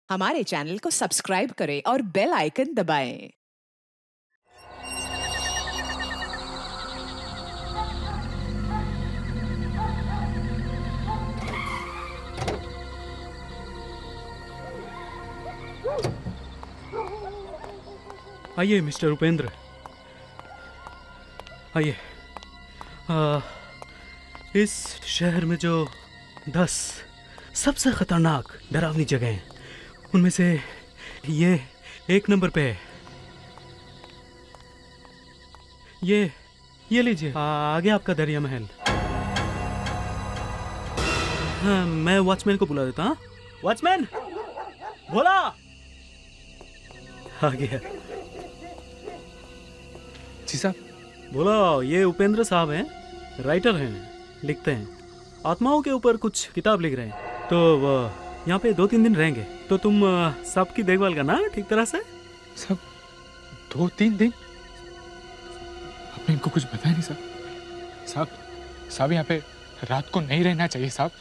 हमारे चैनल को सब्सक्राइब करें और बेल आइकन दबाएं। आइए मिस्टर उपेंद्र, आइए। इस शहर में जो 10 सबसे खतरनाक डरावनी जगह हैं, उनमें से ये 1 नंबर पे है। ये लीजिए, आगे आपका दरिया महल। हाँ, मैं वॉचमैन को बुला देता हूँ। वॉचमैन, बोला। आ गया। जी साहब। बोला, ये उपेंद्र साहब हैं, राइटर हैं, लिखते हैं, आत्माओं के ऊपर कुछ किताब लिख रहे हैं। तो यहाँ पे 2-3 दिन रहेंगे, तो तुम सबकी देखभाल करना ठीक तरह से। सब 2-3 दिन? आपने इनको कुछ बताया नहीं साहब? साहब यहाँ पे रात को नहीं रहना चाहिए साहब।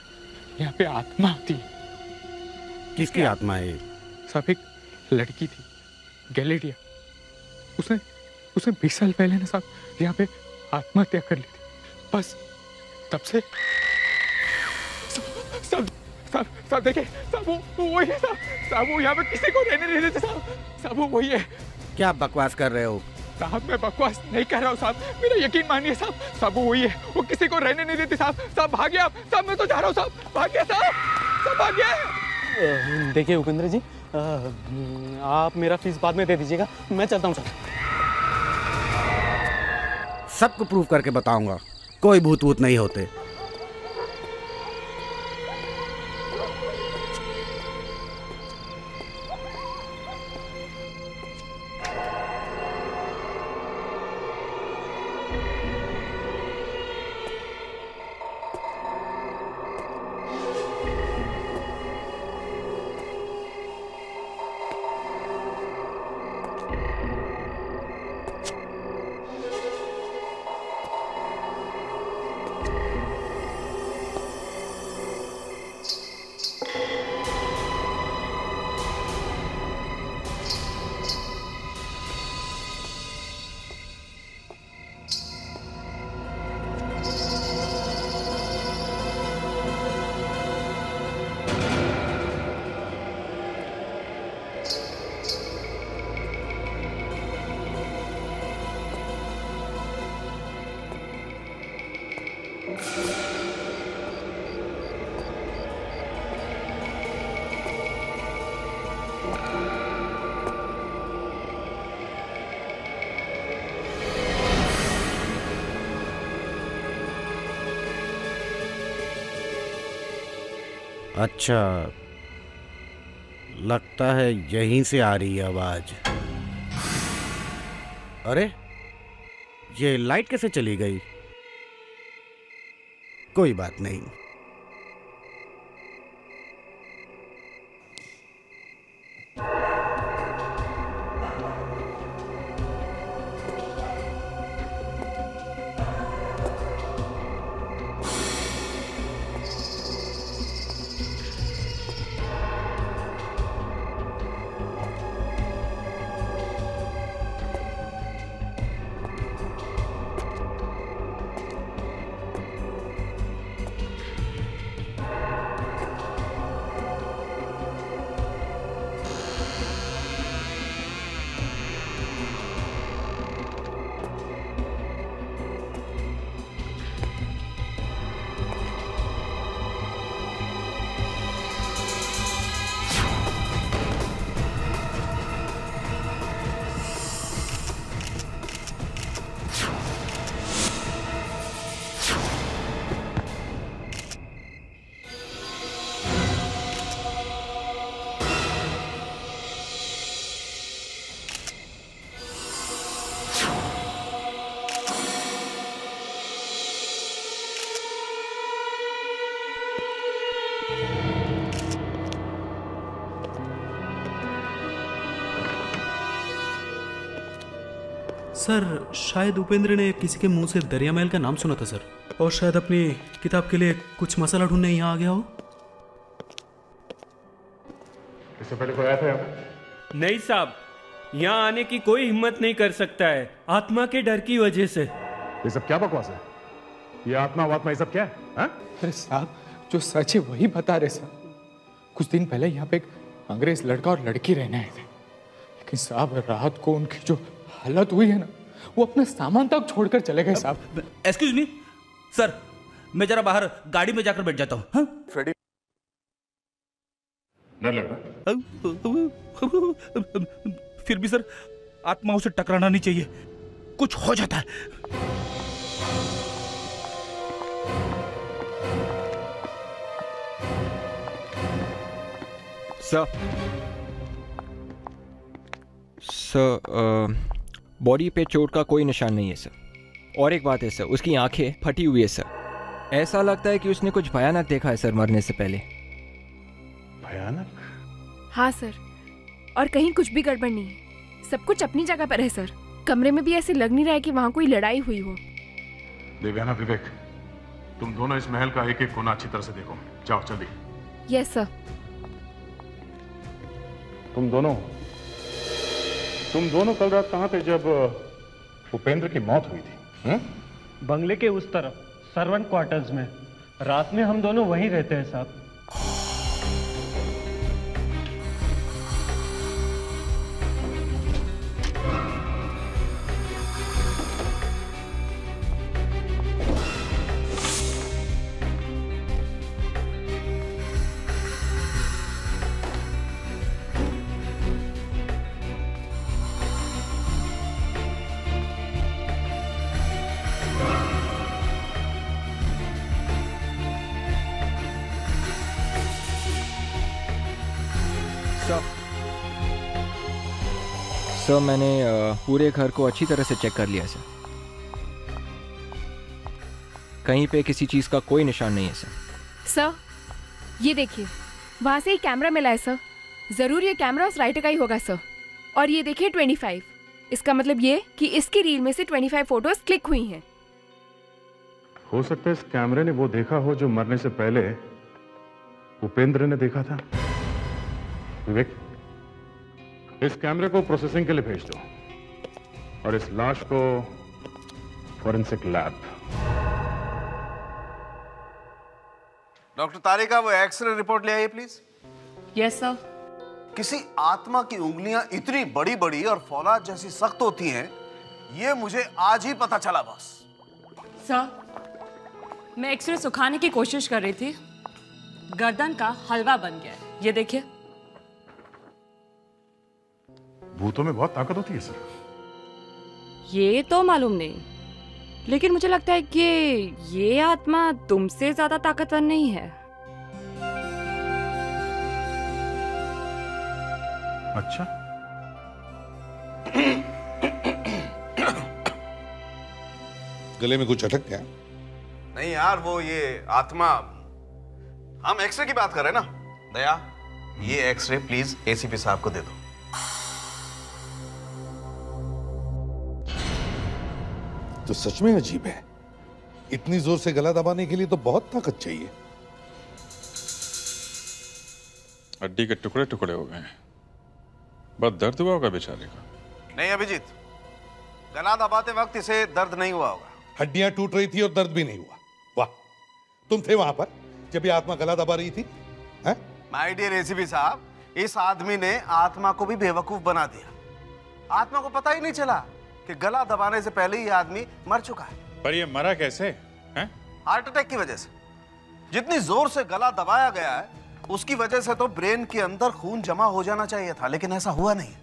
यहाँ पे आत्मा आती है। किसकी आत्मा है? साहब एक लड़की थी, गैलेडिया। उसने 20 साल पहले ना साहब यहाँ पे आत्महत्या कर ली थी। बस तब से साहब देखिए साहब, वो वही है साहब, वो यहाँ पे किसी को रहने नहीं देते साहब, वो वही है। क्या बकवास कर रहे हो? साहब मैं बकवास नहीं कर रहा हूँ साहब, मेरा यकीन मानिए साहब, वो वही है। वो किसी को रहने नहीं देती साहब, भागिए आप साहब, मैं तो जा रहा हूँ साहब, भागिए साहब, भागिए। देखिए उपेंद्र जी, आप मेरा फीस बाद में दे दीजिएगा, मैं चलता हूँ सर। सबको प्रूव करके बताऊंगा, कोई भूत वूत नहीं होते। अच्छा, लगता है यहीं से आ रही है आवाज। अरे ये लाइट कैसे चली गई? कोई बात नहीं। सर, शायद उपेंद्र ने किसी के मुंह से दरिया महल का नाम सुना था सर, और शायद अपनी किताब के लिए कुछ मसाला ढूंढने यहाँ आ गया हो। इससे पहले कोई आया था यहाँ पे? नहीं साहब, यहाँ आने की कोई हिम्मत नहीं कर सकता है, आत्मा के डर की वजह से। ये सब क्या बकवास है? ये आत्मा वात्मा ये सब क्या है? हाँ? अरे साहब, जो सच है वही बता रहे साहब। कुछ दिन पहले यहाँ पे एक अंग्रेज लड़का और लड़की रहने आए थे, लेकिन साहब रात को उनकी जो हालत हुई है ना, वो अपना सामान तक छोड़कर चले गए साहब। एक्सक्यूज मी सर, मैं जरा बाहर गाड़ी में जाकर बैठ जाता हूँ। हाँ? फ्रेडी, डर लग रहा? फिर भी सर, आत्माओं से टकराना नहीं चाहिए, कुछ हो जाता है। सर, बॉडी पे चोट का कोई निशान नहीं है सर। और एक बात है सर, उसकी आंखें फटी हुई है सर। ऐसा लगता है कि उसने कुछ भयानक देखा है सर मरने से पहले। भयानक? हाँ सर, और कहीं कुछ भी गड़बड़ नहीं है, सब कुछ अपनी जगह पर है सर। कमरे में भी ऐसे लग नहीं रहा है कि वहाँ कोई लड़ाई हुई हो। देवयाना, विवेक, तुम दोनों इस महल का एक एक कोना अच्छी तरह से देखो। जाओ जल्दी। Yes sir. तुम दोनों कल रात कहाँ थे जब उपेंद्र की मौत हुई थी? बंगले के उस तरफ सर्वेंट क्वार्टर्स में। रात में हम दोनों वहीं रहते हैं साहब। सर, मैंने पूरे घर को अच्छी तरह से चेक कर लिया सर। कहीं पे किसी चीज़ का कोई निशान नहीं है सर। सर, ये देखिए, वहाँ से एक कैमरा मिला है सर। ज़रूर ये कैमरा उस राइटर का ही होगा सर। और ये देखिए 25, इसका मतलब ये कि इसकी रील में से 25 फोटोज क्लिक हुई हैं। हो सकता है इस कैमरे ने वो देखा हो जो मरने से पहले उपेंद्र ने देखा था। विवेक, इस कैमरे को प्रोसेसिंग के लिए भेज दो और इस लाश को फॉरेंसिक लैब। डॉक्टर तारिका, वो एक्सरे रिपोर्ट ले आइए प्लीज। Yes sir. किसी आत्मा की उंगलियां इतनी बड़ी बड़ी और फौलाद जैसी सख्त होती हैं, ये मुझे आज ही पता चला बॉस। सर, मैं एक्सरे सुखाने की कोशिश कर रही थी, गर्दन का हलवा बन गया है, ये देखिए। भूतों में बहुत ताकत होती है सर। ये तो मालूम नहीं, लेकिन मुझे लगता है कि ये आत्मा तुमसे ज्यादा ताकतवर नहीं है। अच्छा, गले में कुछ अटक गया? नहीं यार, वो ये आत्मा, हम एक्सरे की बात कर रहे हैं ना। दया, ये एक्सरे प्लीज एसीपी साहब को दे दो। तो सच में अजीब है, इतनी जोर से गला दबाने के लिए तो बहुत ताकत चाहिए। हड्डी के टुकड़े टुकड़े हो गए हैं, बहुत दर्द हुआ होगा बेचारे का। नहीं अभिजीत, गला दबाते वक्त इसे दर्द नहीं हुआ होगा। हड्डियां टूट रही थी और दर्द भी नहीं हुआ। वाह, तुम थे वहां पर जब ये आत्मा गला दबा रही थी? माय डियर एसीपी साहब, इस आदमी ने आत्मा को भी बेवकूफ बना दिया। आत्मा को पता ही नहीं चला कि गला दबाने से पहले ही आदमी मर चुका है। पर ये मरा कैसे है? हार्ट अटैक की वजह से। जितनी जोर से गला दबाया गया है, उसकी वजह से तो ब्रेन के अंदर खून जमा हो जाना चाहिए था, लेकिन ऐसा हुआ नहीं।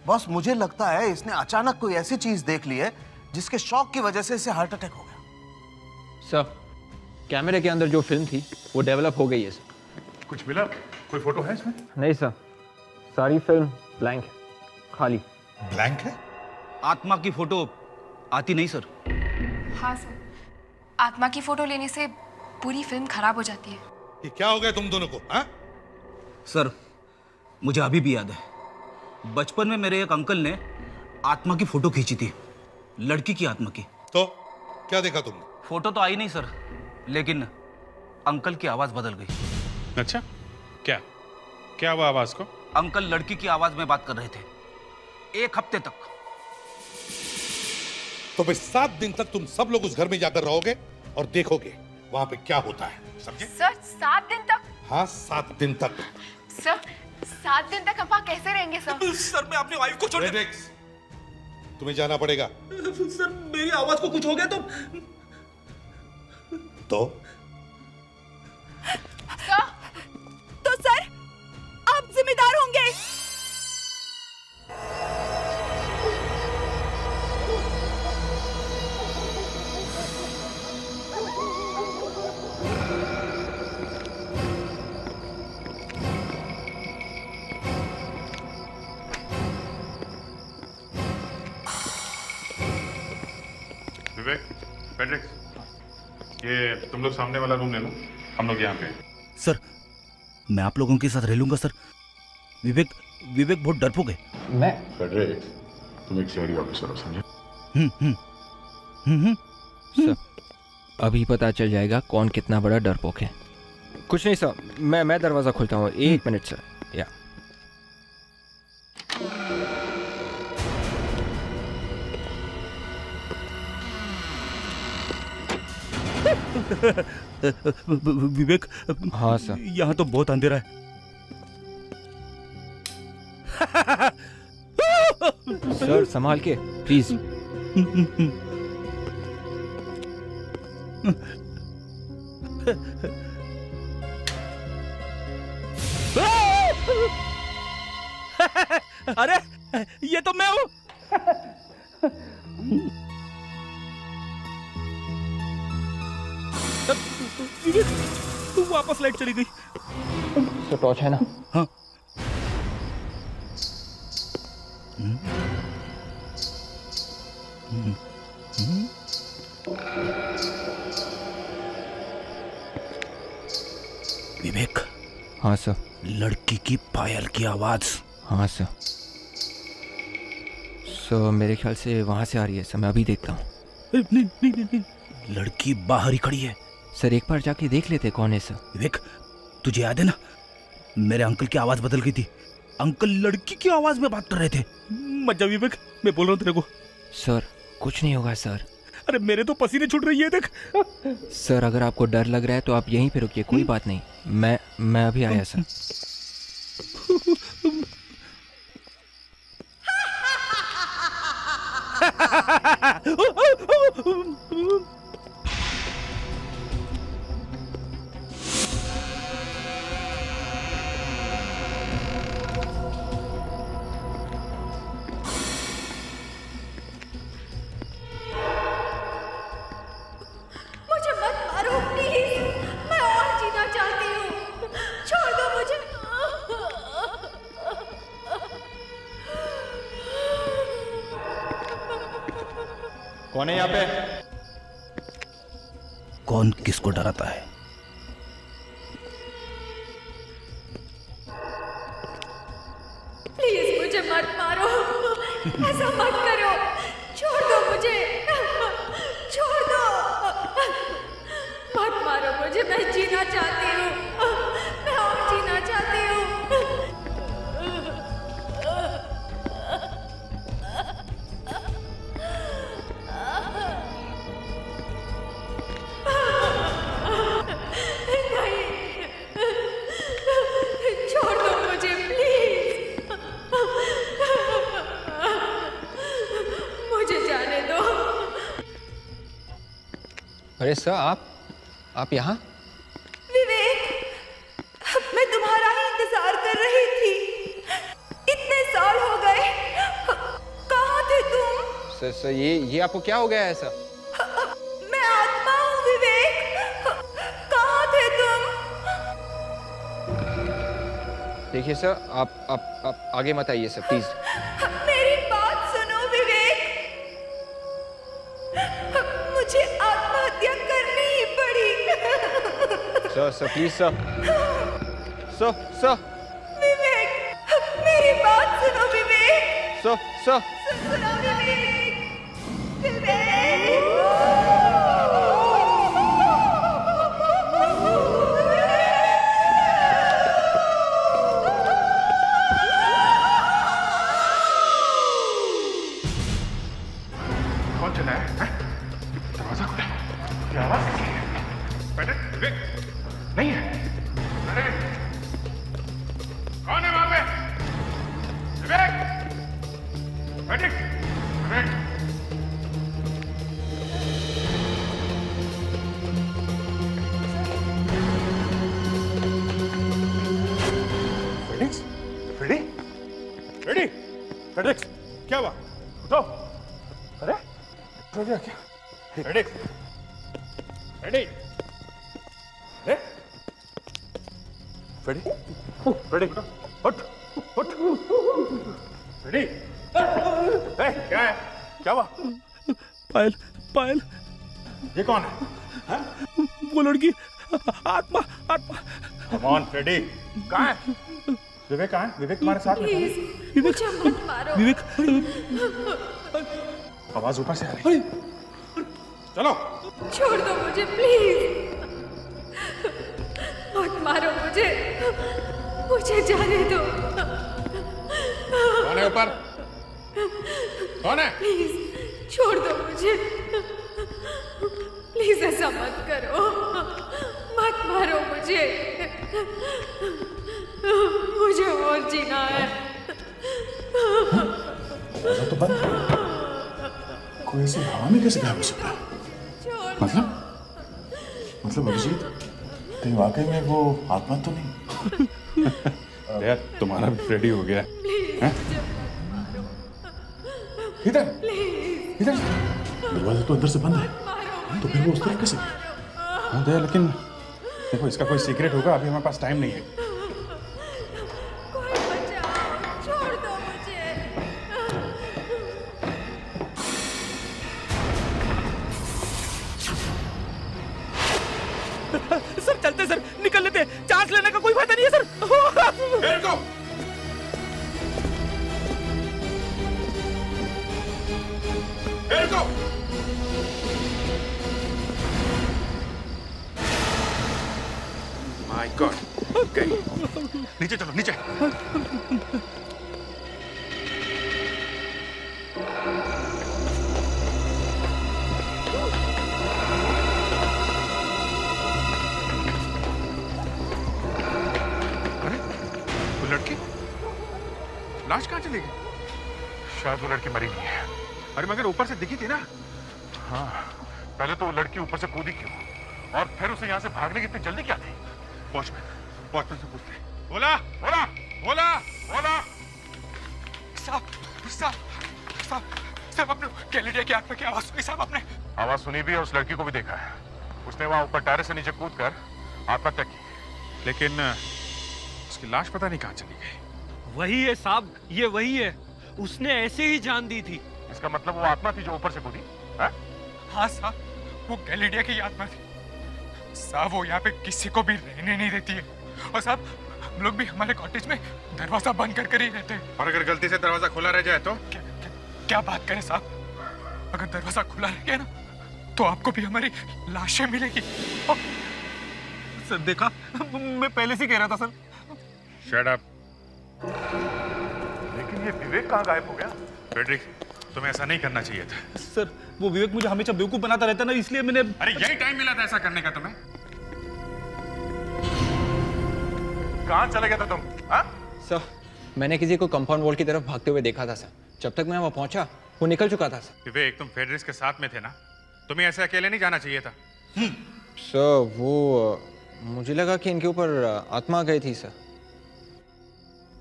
बस मुझे लगता है इसने अचानक कोई ऐसी चीज देख ली है जिसके शॉक की वजह से इसे हार्ट अटैक हो गया। सर, कैमरे के अंदर जो फिल्म थी वो डेवलप हो गई है सर। कुछ मिला? कोई फोटो है इसमें? नहीं सर, सारी फिल्म ब्लैंक है, खाली। ब्लैंक है? आत्मा की फोटो आती नहीं सर। हाँ सर, आत्मा की फोटो लेने से पूरी फिल्म खराब हो जाती है। ये क्या हो गया तुम दोनों को? सर, मुझे अभी भी याद है, बचपन में मेरे एक अंकल ने आत्मा की फोटो खींची थी, लड़की की आत्मा की। तो क्या देखा तुमने? फोटो तो आई नहीं सर, लेकिन अंकल की आवाज बदल गई। अच्छा, क्या क्या हुआ आवाज को? अंकल लड़की की आवाज में बात कर रहे थे 1 हफ्ते तक। तो फिर 7 दिन तक तुम सब लोग उस घर में जाकर रहोगे और देखोगे वहां पे क्या होता है, समझे? सर 7 दिन तक? हाँ 7 दिन तक। सर 7 दिन तक हम वहाँ कैसे रहेंगे सर? सर मैं अपनी वाइफ को छोड़ तुम्हें जाना पड़ेगा। सर मेरी आवाज को कुछ हो गया तो सर आप जिम्मेदार होंगे। विवेक, पेड्रिक्स, ये तुम लोग सामने वाला रूम ले लो, हम लोग यहाँ पे। सर मैं आप लोगों के साथ रह लूंगा सर। विवेक बहुत डरपोक है। मैं पेड्रिक्स, तुम एक सीआईडी ऑफिसर हो, समझे? सर अभी पता चल जाएगा कौन कितना बड़ा डरपोक है। कुछ नहीं सर, मैं दरवाजा खोलता हूँ। 1 मिनट सर। या विवेक। हाँ सर। यहाँ तो बहुत अंधेरा है। सर संभाल के प्लीज। अरे ये तो मैं हूँ। वापस लाइट चली गई। तो टॉर्च है ना? हाँ। विवेक। हाँ सर। लड़की की पायल की आवाज। हाँ सर। सर मेरे ख्याल से वहां से आ रही है सर, मैं अभी देखता हूँ। नहीं, लड़की बाहर ही खड़ी है। सर एक बार जाके देख लेते कौन है सर। विवेक तुझे याद है ना, मेरे अंकल की आवाज बदल गई थी। अंकल लड़की की आवाज में बात कर रहे थे। मत जा विवेक, मैं बोल रहा हूँ तेरे को। सर कुछ नहीं होगा सर। अरे मेरे तो पसीने छूट रही है, देख। सर अगर आपको डर लग रहा है तो आप यहीं पे रुकिए, कोई बात नहीं। मैं अभी आया सर। मुझे मत मारो प्लीज, मैं और जीना चाहती हूँ, छोड़ दो मुझे। कौन है यहाँ पे? कौन किसको डराता है? प्लीज मुझे मत मारो, ऐसा मत करो, छोड़ दो मुझे, छोड़ दो, मत मारो मुझे, मैं जीना चाहती हूँ, मैं और जीना चाहती हूँ। नहीं, छोड़ दो मुझे प्लीज, मुझे जाने दो। अरे सर आप यहाँ? विवेक, मैं तुम्हारा ही इंतजार कर रही थी, इतने साल हो गए, कहाँ थे तुम? सर ये आपको क्या हो गया है सर? मैं आत्मा हूँ विवेक, कहाँ थे तुम? देखिए सर आप आगे मत आइए सर प्लीज। मेरी बात सुनो विवेक, मुझे आत्महत्या करनी ही पड़ी। सर प्लीज सर विवेक, मेरी बात सुनो विवेक। सर सुनो विवेक, विवेक। रेडी रेडी फेडेक्स, क्या हुआ? उठो। अरे हो गया क्या? फेडेक्स रेडी रेडी रेडी उठ उठ रेडी। क्या है? क्या हुआ? पायल पायल, ये कौन है? वो लड़की, आत्मा आत्मा। कम ऑन फ्रेडी, कहाँ है? विवेक कहाँ है? विवेक तुम्हारे साथ में था? विवेक विवेक, आवाज ऊपर से आ रही है। चलो छोड़ दो मुझे प्लीज, मत मारो मुझे, मुझे जाने दो। कौन है ऊपर? कौन है? प्लीज छोड़ दो मुझे, प्लीज ऐसा मत करो, मत मारो मुझे, मुझे और जीना है। तो बंद, कोई ऐसी हवा में कैसे गायब हो सकता है? मतलब अभिजीत, कहीं वाकई में वो आत्मा तो नहीं? यार तुम्हारा भी रेडी हो गया है? इधर इधर, दरवाजा तो अंदर से बंद है, तो फिर वो उस तरफ कैसे? हाँ दया, लेकिन देखो इसका कोई सीक्रेट होगा, अभी हमारे पास टाइम नहीं है। छोड़ दो मुझे। सर चलते सर, निकल लेते, चांस लेने का कोई फायदा नहीं है सर। माय गॉड, नीचे चलो नीचे। अरे वो लड़की, लाश कहाँ चली गई? शायद वो लड़की मरी नहीं है। अरे मगर ऊपर से दिखी थी ना। हाँ, पहले तो वो लड़की ऊपर से कूदी क्यों, और फिर उसे यहाँ से भागने की इतनी जल्दी क्या थी? वॉचमैन से पूछते। बोला बोला बोला बोला। साहब साहब साहब साहब, आपने गैलेरिया की आत्मा की आवाज सुनी? साहब आपने आवाज सुनी भी है, उस लड़की को भी देखा है। उसने वहां ऊपर टेरेस से नीचे कूदकर आत्महत्या की, लेकिन उसकी लाश पता नहीं कहाँ चली गई। वही है साहब, ये वही है, उसने ऐसे ही जान दी थी। इसका मतलब वो आत्मा थी जो ऊपर से कूदी? हाँ साहब, वो गैलेरिया की आत्मा थी साहब। वो यहाँ पे किसी को भी रहने नहीं देती है, और साहब हम लोग भी हमारे कॉटेज में दरवाजा बंद कर ही रहते हैं। और अगर गलती से दरवाजा खुला रह जाए तो? क्या बात करें साहब, अगर दरवाजा खुला रह गया ना तो आपको भी हमारी लाशें मिलेगी। सर देखा, मैं पहले से कह रहा था सर। Shut up. लेकिन ये विवेक कहाँ गायब हो गया? फ्रेडरिक, तुम्हें ऐसा नहीं करना चाहिए था। सर वो विवेक मुझे हमेशा बेवकूफ बनाता रहता ना, इसलिए मैंने। अरे यही टाइम मिला था ऐसा करने का तुम्हें। कहाँ चले गए थे तुम? सर मैंने किसी को कंपाउंड वॉल की तरफ भागते हुए देखा था सर। जब तक मैं वहां पहुंचा वो निकल चुका था सर। विवेक, तुम फेडरिस के साथ में थे ना, तुम्हें ऐसे अकेले नहीं जाना चाहिए था। सर वो मुझे लगा कि इनके ऊपर आत्मा गई थी सर।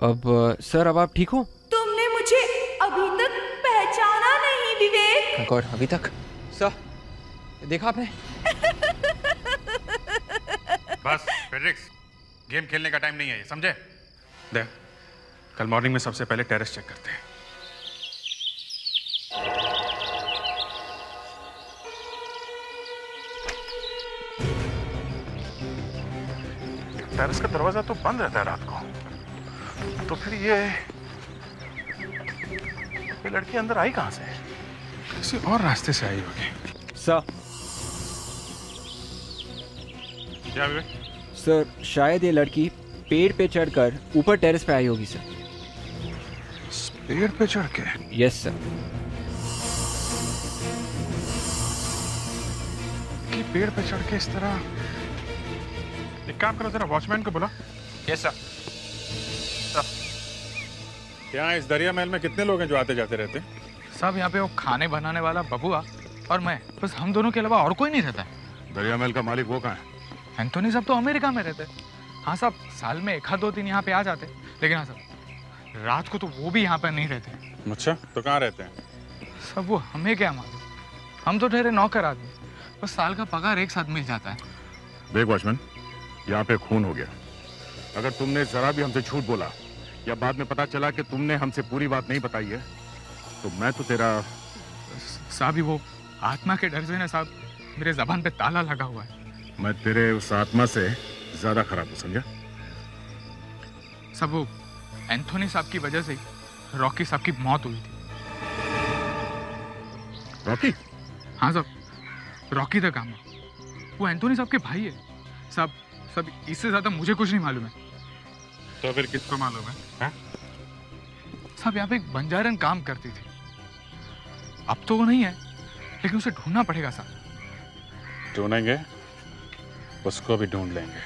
अब सर अब आप ठीक हो? तुमने मुझे अभी तक पहचाना नहीं विवेक। गॉड, अभी तक? सर देखा आपने? बस फेडरिक्स, गेम खेलने का टाइम नहीं है ये, समझे? देख, कल मॉर्निंग में सबसे पहले टेरेस चेक करते हैं। टेरेस का दरवाजा तो बंद रहता है रात को, तो फिर ये लड़की अंदर आई कहां से? किसी और रास्ते से आई होगी। सर क्या विवेक? सर शायद ये लड़की पेड़ पे चढ़कर ऊपर टेरेस पे आई होगी सर। पेड़ पे चढ़ के? Yes sir. कि पेड़ पे चढ़ के इस तरह? एक काम करो, जरा वॉचमैन को बुला। Yes sir. यहाँ इस दरिया महल में कितने लोग हैं जो आते जाते रहते? साहब यहाँ पे वो खाने बनाने वाला बबुआ और मैं, बस हम दोनों के अलावा और कोई नहीं रहता है। दरिया महल का मालिक वो कहाँ है? एंथोनी साहब तो अमेरिका में रहते हैं। हाँ साहब, साल में 1 आध 2 दिन यहाँ पे आ जाते, लेकिन हाँ साहब रात को तो वो भी यहाँ पर नहीं रहते। अच्छा, तो कहाँ रहते हैं? सब वो हमें क्या मालूम, हम तो ठहरे नौकर आदमी, बस साल का पगार एक साथ मिल जाता है। देख वॉचमैन, यहाँ पे खून हो गया। अगर तुमने जरा भी हमसे झूठ बोला या बाद में पता चला कि तुमने हमसे पूरी बात नहीं बताई है तो मैं तो तेरा... साहब वो आत्मा के डर से ना साहब मेरे जबान पे ताला लगा हुआ है। मैं तेरे उस आत्मा से ज्यादा खराब हूँ, समझा? सब वो एंथोनी साहब की वजह से ही रॉकी साहब की मौत हुई थी। रॉकी? हाँ साहब, रॉकी द गामा, वो एंथोनी साहब के भाई है साहब। सब इससे ज्यादा मुझे कुछ नहीं मालूम है। तो फिर किसको मालूम है? साहब यहाँ पे एक बंजारन काम करती थी, अब तो वो नहीं है, लेकिन उसे ढूंढना पड़ेगा साहब। ढूंढेंगे, उसको भी ढूंढ लेंगे।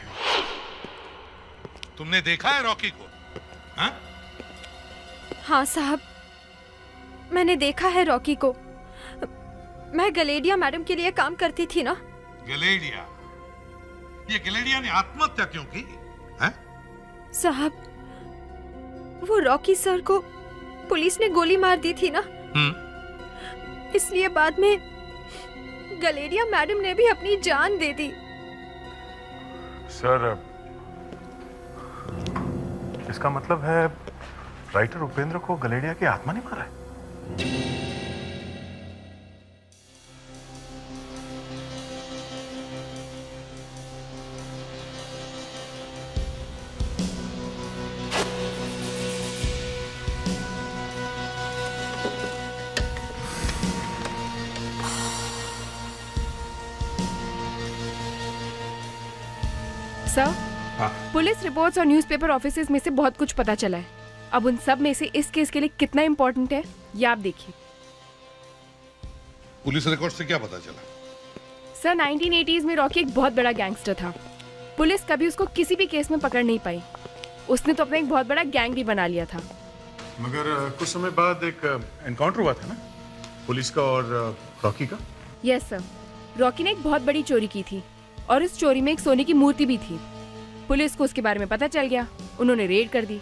तुमने देखा है रॉकी को? हाँ? हाँ साहब, मैंने देखा है रॉकी को। मैं गलेडिया मैडम के लिए काम करती थी ना। गलेडिया? ये गलेडिया ने आत्महत्या क्यों की? हैं? साहब, वो रॉकी सर को पुलिस ने गोली मार दी थी ना, इसलिए बाद में गलेडिया मैडम ने भी अपनी जान दे दी। सर, इसका मतलब है राइटर उपेंद्र को गलेडिया की आत्मा ने मारा है? सर, पुलिस रिपोर्ट्स और न्यूज़पेपर ऑफिसेज में से बहुत कुछ पता चला है। अब उन सब में से इस केस के लिए कितना इम्पोर्टेंट है ये आप देखिए। पुलिस रिकॉर्ड से क्या पता चला? सर, 1980s में रॉकी एक बहुत बड़ा गैंगस्टर था। पुलिस कभी उसको किसी भी केस में पकड़ नहीं पाई। उसने तो अपना एक बहुत बड़ा गैंग भी बना लिया था। मगर कुछ समय बाद एक एनकाउंटर हुआ था ना, पुलिस का और रॉकी का? यस सर, रॉकी ने एक बहुत बड़ी चोरी की थी और इस चोरी में एक सोने की मूर्ति भी थी। पुलिस को उसके बारे में पता चल गया, उन्होंने रेड कर दी।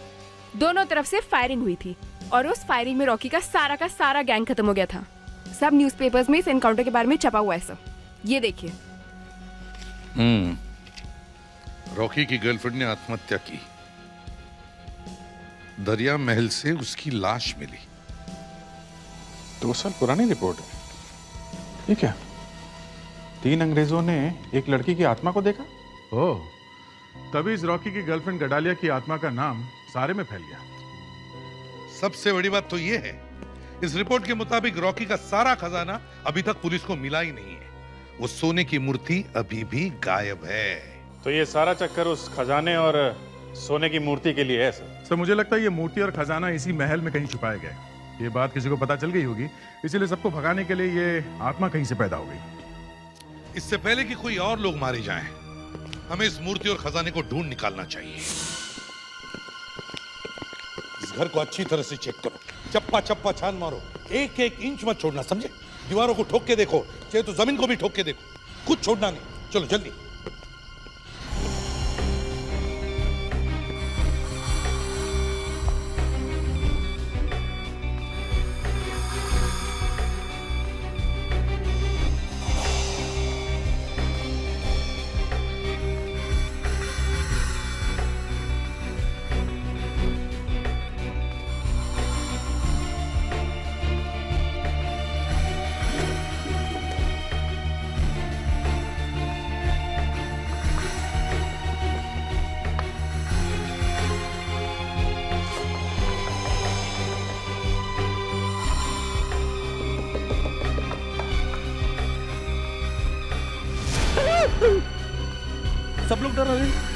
दोनों तरफ से फायरिंग हुई थी और उस फायरिंग में रॉकी का सारा गैंग खत्म हो गया था। सब न्यूज़पेपर्स में इस एनकाउंटर के बारे में छपा हुआ है सर, ये देखिए। रॉकी की गर्लफ्रेंड ने आत्महत्या की, दरिया महल से उसकी लाश मिली। 2 साल पुरानी रिपोर्ट है ये क्या? 3 अंग्रेजों ने एक लड़की की आत्मा को देखा। ओह, तभी इस रॉकी की गर्लफ्रेंड गडालिया की आत्मा का नाम सारे में फैल गया। सबसे बड़ी बात तो यह है, इस रिपोर्ट के मुताबिक रॉकी का सारा खजाना अभी तक पुलिस को मिला ही नहीं है। वो सोने की मूर्ति अभी भी गायब है। तो ये सारा चक्कर उस खजाने और सोने की मूर्ति के लिए है सर? सर, मुझे लगता है ये मूर्ति और खजाना इसी महल में कहीं छुपाया गया है। ये बात किसी को पता चल गई होगी, इसीलिए सबको भगाने के लिए ये आत्मा कहीं से पैदा हो गई। इससे पहले कि कोई और लोग मारे जाएं, हमें इस मूर्ति और खजाने को ढूंढ निकालना चाहिए। इस घर को अच्छी तरह से चेक करो, चप्पा चप्पा छान मारो, एक एक इंच मत छोड़ना, समझे? दीवारों को ठोक के देखो, चाहे तो जमीन को भी ठोक के देखो, कुछ छोड़ना नहीं। चलो जल्दी। सब लोग डर रहे हैं।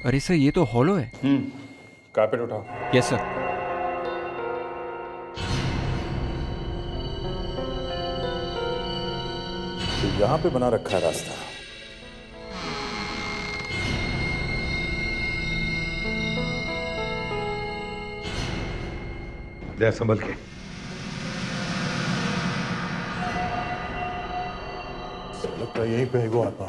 अरे सर, ये तो हॉलो है। कारपेट उठाओ। Yes sir. तो यहाँ पे बना रखा है रास्ता। दे संभल के। लगता है यहीं पे है वो आत्मा।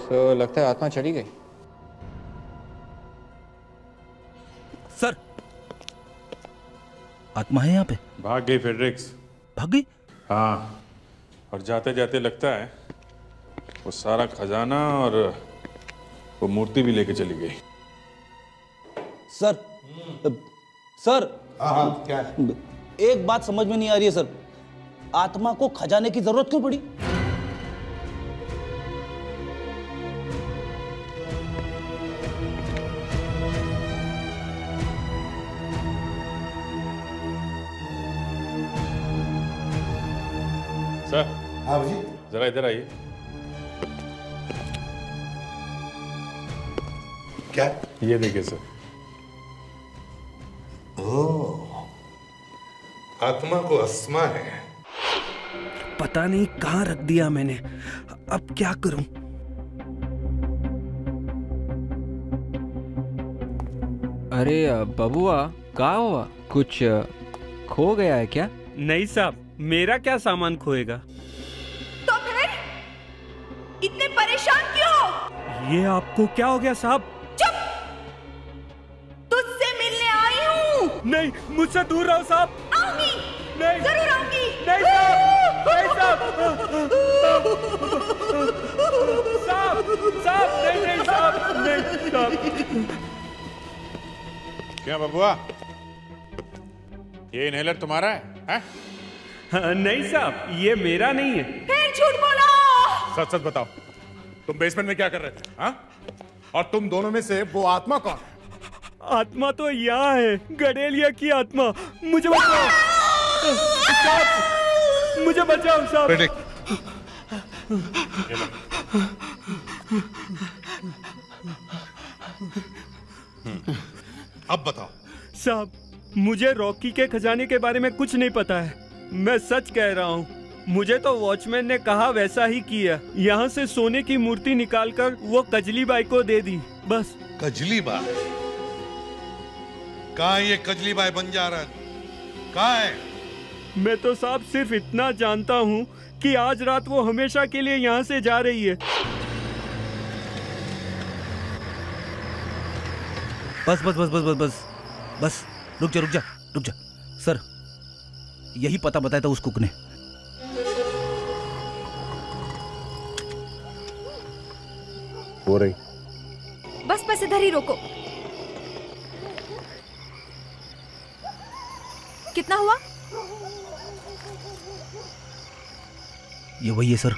तो लगता है आत्मा चली गई। सर, आत्मा है यहाँ पे? भाग गई फेड्रिक्स। भाग गई? हाँ, और जाते जाते लगता है वो सारा खजाना और वो मूर्ति भी लेके चली गई। Sir, sir. हाँ, क्या है? एक बात समझ में नहीं आ रही है सर, आत्मा को खजाने की जरूरत क्यों पड़ी? सर। हाँ जी। जरा इधर आइए। क्या? ये देखिए सर। ओह, आत्मा को अस्मा है। पता नहीं कहाँ रख दिया मैंने, अब क्या करूं? अरे बबुआ, कहाँ हुआ? कुछ खो गया है क्या? नहीं साहब, मेरा क्या सामान खोएगा? तो फिर इतने परेशान क्यों हो? ये आपको क्या हो गया साहब? चुप! तुझसे मिलने आई हूँ। नहीं, मुझसे दूर रहो साहब। आऊंगी। नहीं, जरूर आऊंगी। नहीं साहब, नहीं साहब, साहब, साहब, नहीं, नहीं साहब, नहीं साहब। क्या बबुआ, ये इनहेलर तुम्हारा है? हैं? नहीं साहब, ये मेरा नहीं है। फिर झूठ बोला। सच सच बताओ, तुम बेसमेंट में क्या कर रहे थे? हाँ? और तुम दोनों में से वो आत्मा कौन है? आत्मा तो यहाँ है, गडेलिया की आत्मा। मुझे बचाओ साहब, मुझे बचाओ साहब। अब बताओ साहब, मुझे रॉकी के खजाने के बारे में कुछ नहीं पता है। मैं सच कह रहा हूँ, मुझे तो वॉचमैन ने कहा वैसा ही किया। यहाँ से सोने की मूर्ति निकालकर वो कजली बाई को दे दी, बस। कजली बाई? कहाँ ये कजली बाई बंजारन? कहाँ है? मैं तो साहब सिर्फ इतना जानता हूँ कि आज रात वो हमेशा के लिए यहाँ से जा रही है। बस बस बस बस बस बस बस, रुक जा रुक जा रुक जा। सर, यही पता बताया था उस कुक ने। हो रही। बस बस इधर ही रोको। कितना हुआ? ये वही है सर।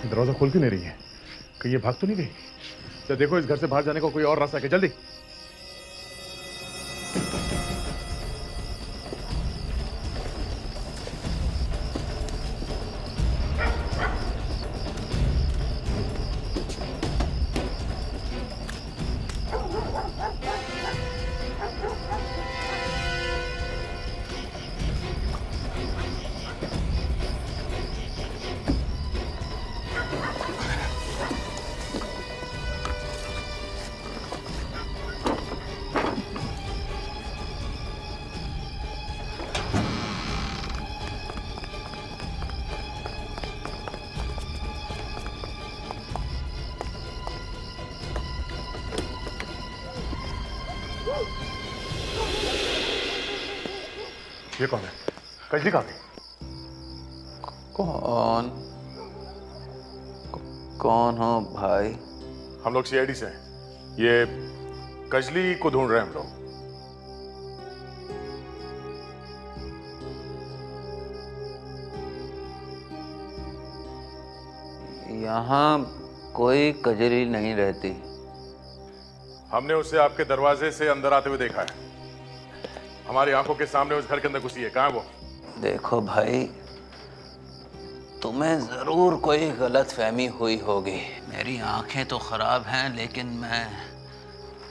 दरवाजा खोल क्यों नहीं रही है? कहीं ये भाग तो नहीं गई? तो देखो इस घर से बाहर जाने का कोई और रास्ता है, जल्दी। ये कौन है? कजली कहाँ गई? कौन हो भाई? हम लोग सीआईडी से हैं। ये कजली को ढूंढ रहे हैं हम लोग। यहाँ कोई कजली नहीं रहती। हमने उसे आपके दरवाजे से अंदर आते हुए देखा है। हमारी आंखों के सामने उस घर के अंदर घुसी है। कहाँ है वो? देखो भाई, तुम्हें जरूर कोई गलत फहमी हुई होगी। मेरी आंखें तो खराब हैं, लेकिन मैं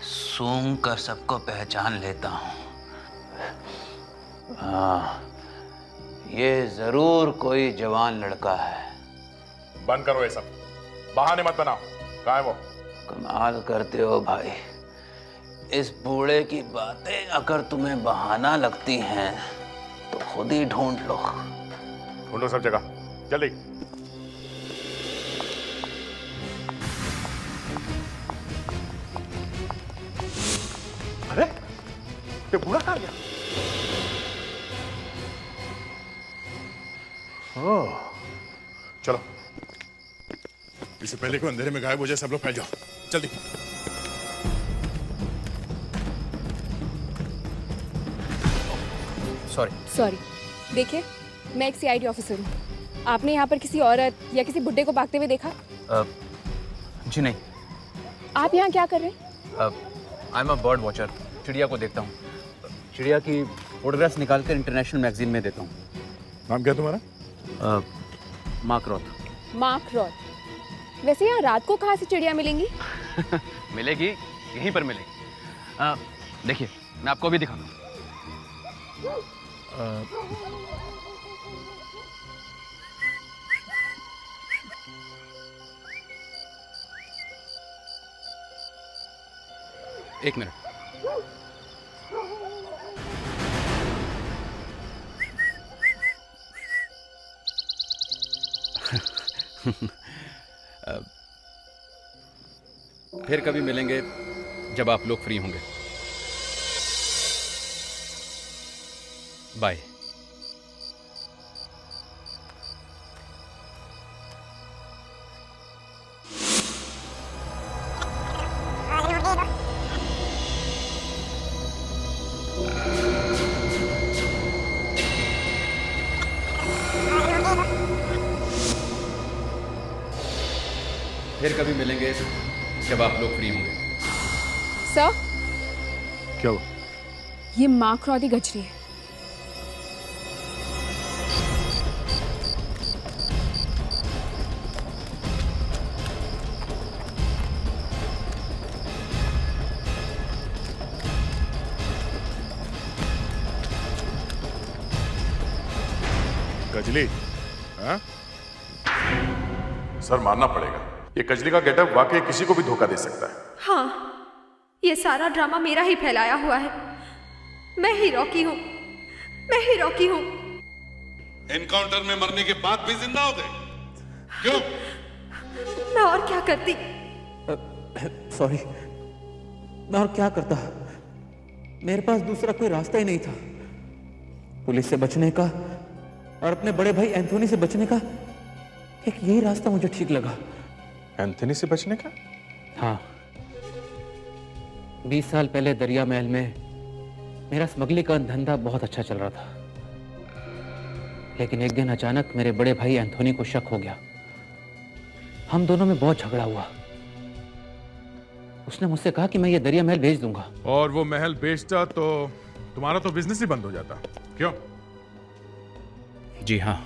सूंघ कर सबको पहचान लेता हूँ। हाँ, ये जरूर कोई जवान लड़का है। बंद करो ये सब, बहाने मत बनाओ। कहाँ है वो? कमाल करते हो भाई। इस बूढ़े की बातें अगर तुम्हें बहाना लगती हैं तो खुद ही ढूंढ लो। ढूंढो सब जगह, जल्दी। अरे ये बूढ़ा कहाँ गया? ओह, चलो, इससे पहले कोई अंधेरे में गायब हो जाए सब लोग फैल जाओ, जल्दी। सॉरी। देखिए, मैं एक सीआईडी ऑफिसर हूँ। आपने यहाँ पर किसी औरत या किसी बुड्ढे को भागते हुए देखा? जी नहीं। आप यहाँ क्या कर रहे हैं? I am a bird watcher. चिड़िया को देखता हूँ। चिड़िया की फोटोग्राफ्स निकाल कर इंटरनेशनल मैगजीन में देता हूँ। नाम क्या तुम्हारा? मार्क रॉथ। मार्क रॉथ। वैसे यहाँ रात को कहाँ से चिड़िया मिलेंगी? मिलेगी, यहीं पर मिलेगी। देखिए, मैं आपको अभी दिखाता हूँ। एक मिनट। फिर कभी मिलेंगे जब आप लोग फ्री होंगे। बाय। फिर कभी मिलेंगे जब आप लोग फ्री होंगे। सर, क्या हुआ? ये मार्क रॉथ की गजरी है। कजली? हाँ? सर, मानना पड़ेगा, ये कजली का गेटअप वाकई किसी को भी धोखा दे सकता है। हाँ, ये सारा ड्रामा मेरा ही फैलाया हुआ है। मैं ही रॉकी हूँ, मैं ही रॉकी हूँ। एनकाउंटर में मरने के बाद भी जिंदा हो गए? क्यों? मैं और क्या करती? सॉरी, मैं और क्या करता? मेरे पास दूसरा कोई रास्ता ही नहीं था। पुलिस से बचने का और अपने बड़े भाई एंथोनी से बचने का एक यही रास्ता मुझे ठीक लगा। एंथोनी से बचने का? हाँ, 20 साल पहले दरिया महल में मेरा स्मगलिंग का धंधा बहुत अच्छा चल रहा था, लेकिन एक दिन अचानक मेरे बड़े भाई एंथोनी को शक हो गया। हम दोनों में बहुत झगड़ा हुआ। उसने मुझसे कहा कि मैं ये दरिया महल बेच दूंगा। और वो महल बेचता तो तुम्हारा तो बिजनेस ही बंद हो जाता। क्यों? जी हाँ,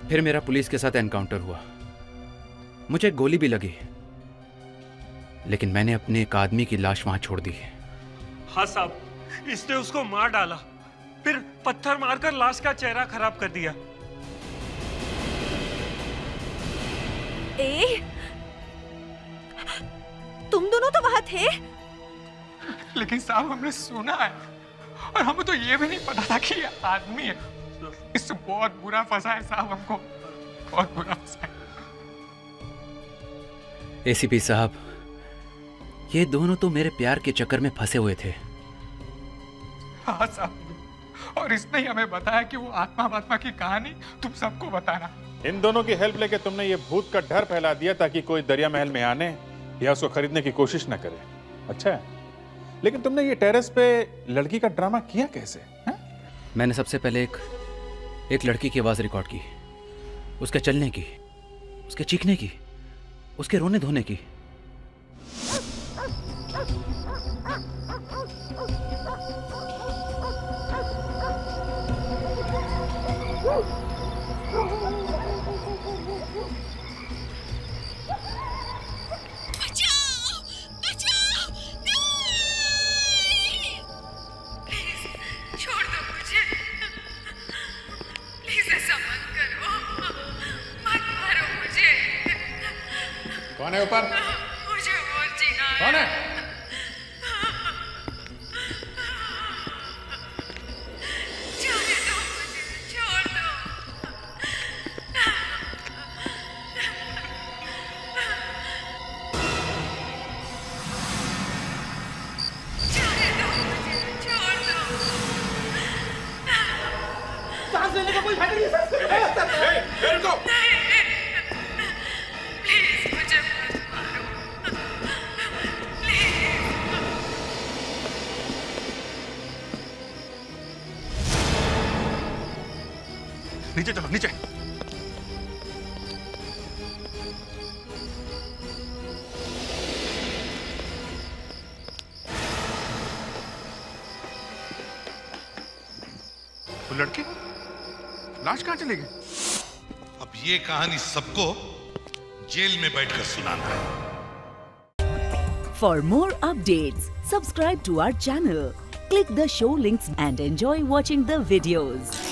फिर मेरा पुलिस के साथ एनकाउंटर हुआ। मुझे गोली भी लगी, लेकिन मैंने अपने एक आदमी की लाश वहां छोड़ दी। हाँ साहब, इसने उसको मार डाला, फिर पत्थर मारकर लाश का चेहरा खराब कर दिया। तुम दोनों तो वहां थे? लेकिन साहब, हमने सुना है और हमें तो ये भी नहीं पता था कि ये आदमी है। इससे बहुत बुरा फंसा है साहब, हमको बहुत बुरा फंसा है। एसीपी साहब, ये दोनों तो मेरे प्यार के चक्कर में फंसे हुए थे। हाँ साहब, और इसने ही हमें बताया कि वो आत्मा की कहानी तुम सबको बताना। इन दोनों की हेल्प लेके तुमने ये भूत का डर फैला दिया ताकि कोई दरिया महल में आने या उसको खरीदने की कोशिश न करे। अच्छा है, लेकिन तुमने ये टेरेस पे लड़की का ड्रामा किया कैसे? मैंने सबसे पहले एक लड़की की आवाज रिकॉर्ड की, उसके चलने की, उसके चीखने की, उसके रोने धोने की। कौन है ऊपर? मुझे और जीना है। कौन है? जाने दो मुझे, छोड़ दो। जाने दो मुझे, छोड़ दो। सांस लेने का कोई फायदा नहीं है। रुको। प्लीज मुझे मत मारो। नीचे चलो, नीचे। वो लड़की लाश कहां चली गई? अब ये कहानी सबको जेल में बैठकर सुनाना है। For more updates, subscribe to our channel, click the show links and enjoy watching the videos.